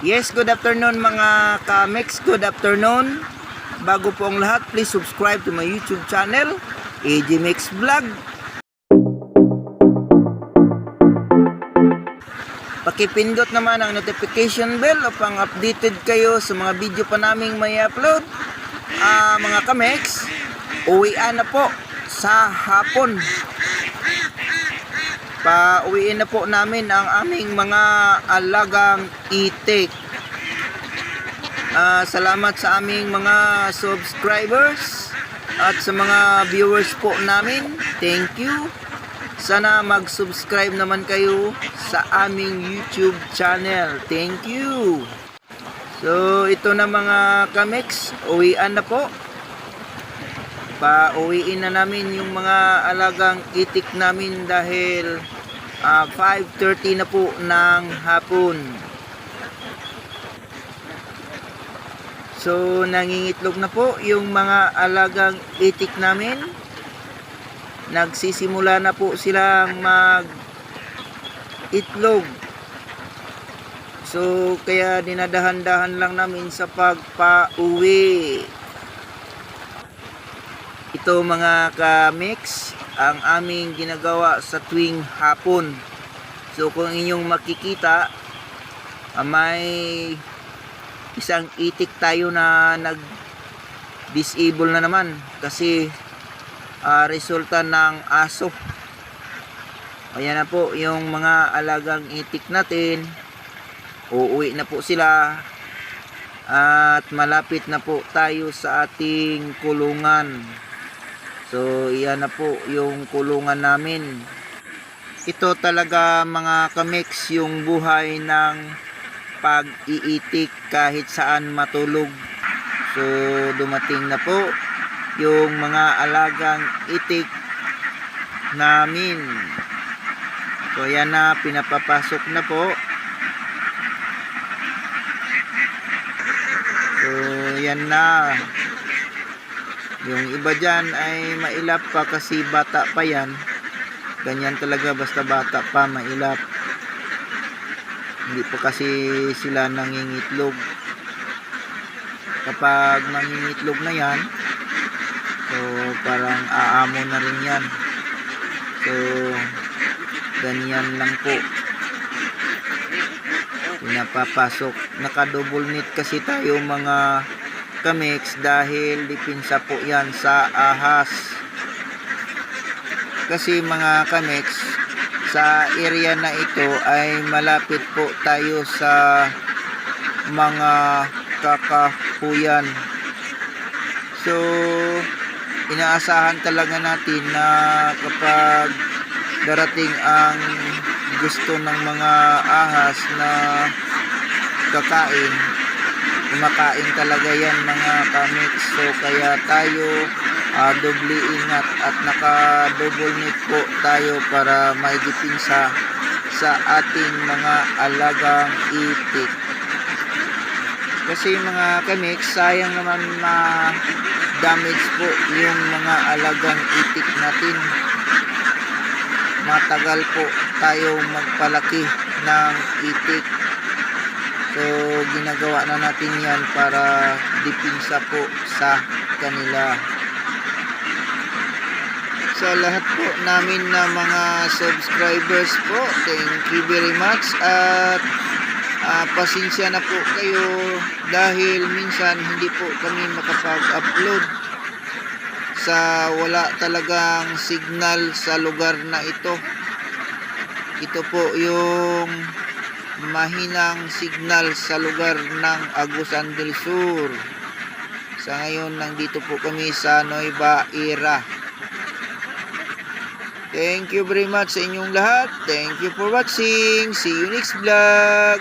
Yes, good afternoon mga ka-mix, good afternoon. Bago po ang lahat, please subscribe to my YouTube channel, AJ Mix Vlog. Pakipindot naman ang notification bell upang updated kayo sa mga video pa naming may upload. Mga ka-mix, uwian na po sa hapon. Pauwiin na po namin ang aming mga alagang itik. Salamat sa aming mga subscribers at sa mga viewers po namin. Thank you. Sana mag-subscribe naman kayo sa aming YouTube channel. Thank you. So ito na mga kamix, uwian na po. Pauwiin na namin yung mga alagang itik namin dahil 5:30 na po ng hapon. So nangingitlog na po yung mga alagang itik namin. Nagsisimula na po silang mag-itlog. So kaya dinadahan-dahan lang namin sa pagpa-uwi. Ito mga ka-mix ang aming ginagawa sa tuwing hapon. So kung inyong makikita, may isang itik tayo na nag-disable na naman kasi resulta ng aso. Ayan na po yung mga alagang itik natin. Uuwi na po sila at malapit na po tayo sa ating kulungan. So iyan na po yung kulungan namin. Ito talaga mga kamix yung buhay ng pag-iitik kahit saan matulog. So dumating na po yung mga alagang itik namin. So yan na, pinapapasok na po. So yan na. Yung iba dyan ay mailap pa kasi bata pa yan. Ganyan talaga, basta bata pa mailap. Hindi pa kasi sila nangingitlog. Kapag nangingitlog na yan, so parang aamo na rin yan. So ganyan lang po pinapapasok. Naka-double knit kasi tayo mga kamix dahil dipinsa po yan sa ahas. Kasi mga kamix, sa area na ito ay malapit po tayo sa mga kakahuyan. So inaasahan talaga natin na kapag darating ang gusto ng mga ahas na kakain, kumakain talaga yan mga kamix. So kaya tayo doble ingat at naka double knit po tayo para may dipinsa sa ating mga alagang itik. Kasi mga kamix, sayang naman damage po yung mga alagang itik natin. Matagal po tayo magpalaki ng itik. So ginagawa na natin yan para dipinsa po sa kanila. Sa lahat po namin na mga subscribers po, thank you very much. At pasensya na po kayo dahil minsan hindi po kami makapag-upload sa wala talagang signal sa lugar na ito. Ito po yung mahinang signal sa lugar ng Agusan del Sur. Sa ngayon nandito po kami sa Nueva Ecija. Thank you very much sa inyong lahat. Thank you for watching. See you next vlog.